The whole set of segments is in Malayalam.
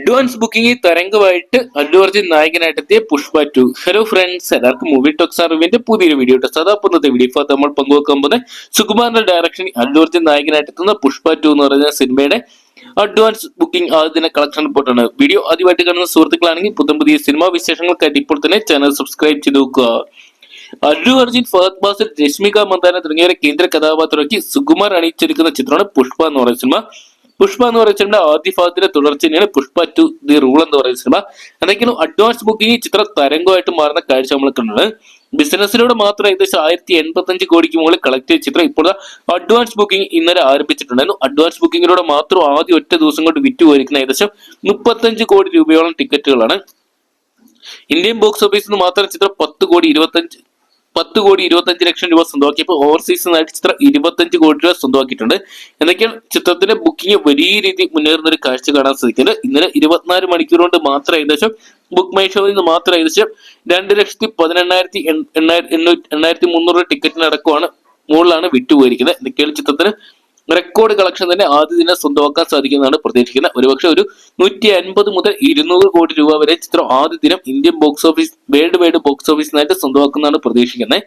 അഡ്വാൻസ് ബുക്കിംഗ് തരംഗമായിട്ട് അല്ലു അർജുൻ നായകനായിട്ടെത്തിയ പുഷ്പ 2. ഹലോ ഫ്രണ്ട്സ്, എല്ലാവർക്കും മൂവി ടോക്സ് അറിവിന്റെ പുതിയൊരു വീഡിയോ ടെസ്റ്റ്. അതാപ്പുന്നത്തെ വീഡിയോ നമ്മൾ പങ്കുവെക്കാൻ പോകുന്നത് സുകുമാരന്റെ ഡയറക്ഷനിൽ അല്ലു അർജുൻ നായകനായിട്ടെത്തുന്ന പുഷ്പ 2 എന്ന് പറയുന്ന സിനിമയുടെ അഡ്വാൻസ് ബുക്കിംഗ് ആദ്യ കളക്ഷൻ റിപ്പോർട്ടാണ്. വീഡിയോ ആദ്യമായിട്ട് കാണുന്ന സുഹൃത്തുക്കളാണെങ്കിൽ പുതിയ സിനിമാ വിശേഷങ്ങൾക്കായിട്ട് ഇപ്പോൾ തന്നെ ചാനൽ സബ്സ്ക്രൈബ് ചെയ്ത് നോക്കുക. അല്ലു അർജുൻ, ഫഹദ് ഫാസിൽ, രശ്മിക മന്ദാന തുടങ്ങിയവരെ കേന്ദ്ര കഥാപാത്രമാക്കി സുകുമാർ അണിയിച്ചൊരുക്കുന്ന ചിത്രമാണ് പുഷ്പ എന്ന് പറയുന്ന സിനിമ. പുഷ്പ എന്ന് പറയുന്ന സിനിമ ആദ്യ ഭാഗത്തിന്റെ തുടർച്ച തന്നെയാണ് പുഷ്പ 2 ദി റൂൾ എന്ന് പറയുന്ന സിനിമ. എന്തൊക്കെയാണ് അഡ്വാൻസ് ബുക്കിംഗ് ചിത്രം തരംഗമായിട്ട് മാറുന്ന കാഴ്ച നമ്മൾ കണ്ടത്. ബിസിനസ്സിലൂടെ മാത്രം ഏകദേശം 1085 കോടിക്ക് മുകളിൽ കളക്ട് ചെയ്ത ചിത്രം ഇപ്പോൾ അഡ്വാൻസ് ബുക്കിംഗ് ഇന്നലെ ആരംഭിച്ചിട്ടുണ്ടായിരുന്നു. അഡ്വാൻസ് ബുക്കിങ്ങിലൂടെ മാത്രം ആദ്യം ഒറ്റ ദിവസം കൊണ്ട് വിറ്റുപോയിരിക്കുന്ന ഏകദേശം 35 കോടി രൂപയോളം ടിക്കറ്റുകളാണ്. ഇന്ത്യൻ ബോക്സ് ഓഫീസിൽ നിന്ന് മാത്രം ചിത്രം 10 കോടി 25 ലക്ഷം രൂപ സ്വന്തമാക്കിയപ്പോൾ ഓവർസീസിനായിട്ട് ചിത്രം 25 കോടി രൂപ സ്വന്തമാക്കിയിട്ടുണ്ട്. എന്തൊക്കെയാണ് ചിത്രത്തിന്റെ ബുക്കിംഗ് വലിയ രീതിയിൽ മുന്നേറുന്ന ഒരു കാഴ്ച കാണാൻ സാധിക്കുന്നത്. ഇന്നലെ 24 മണിക്കൂർ കൊണ്ട് മാത്രം ഏകദേശം ബുക്ക് മൈ ഷോയിൽ നിന്ന് മാത്രം ഏകദേശം 2,18,300 ടിക്കറ്റിനടക്കമാണ് മുകളിലാണ് വിറ്റുപോയിരിക്കുന്നത്. എന്തൊക്കെയാണ് ചിത്രത്തിന് റെക്കോർഡ് കളക്ഷൻ തന്നെ ആദ്യ ദിനം സ്വന്തമാക്കാൻ സാധിക്കുന്നതാണ് പ്രതീക്ഷിക്കുന്നത്. ഒരുപക്ഷെ ഒരു 150 മുതൽ 200 കോടി രൂപ വരെ ചിത്രം ആദ്യ ദിനം Indian box office worldwide box ഓഫീസിനായിട്ട് സ്വന്തമാക്കുന്നതാണ് പ്രതീക്ഷിക്കുന്നത്.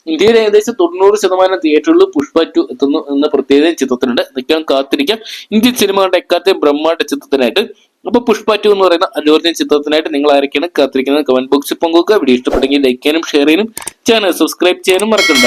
ഇന്ത്യയിൽ ഏകദേശം 90% തിയേറ്ററുകളിൽ പുഷ്പ 2 എത്തുന്നു എന്ന പ്രത്യേകത ചിത്രത്തിനുണ്ട്. ഇതൊക്കെയാണ് കാത്തിരിക്കാം ഇന്ത്യൻ സിനിമകളുടെ എക്കാലത്തെയും ബ്രഹ്മാണ്ഡ ചിത്രത്തിനായിട്ട്. അപ്പൊ പുഷ്പ 2 എന്ന് പറയുന്ന അല്ലു അർജുൻ ചിത്രത്തിനായിട്ട് നിങ്ങൾ ആരൊക്കെയാണ് കാത്തിരിക്കുന്നത് കമന്റ് ബോക്സിൽ പങ്കുവെക്കുക. വീഡിയോ ഇഷ്ടപ്പെട്ടെങ്കിൽ ലൈക്ക് ചെയ്യാനും ഷെയർ ചെയ്യാനും ചാനൽ സബ്സ്ക്രൈബ് ചെയ്യാനും മറക്കണ്ട.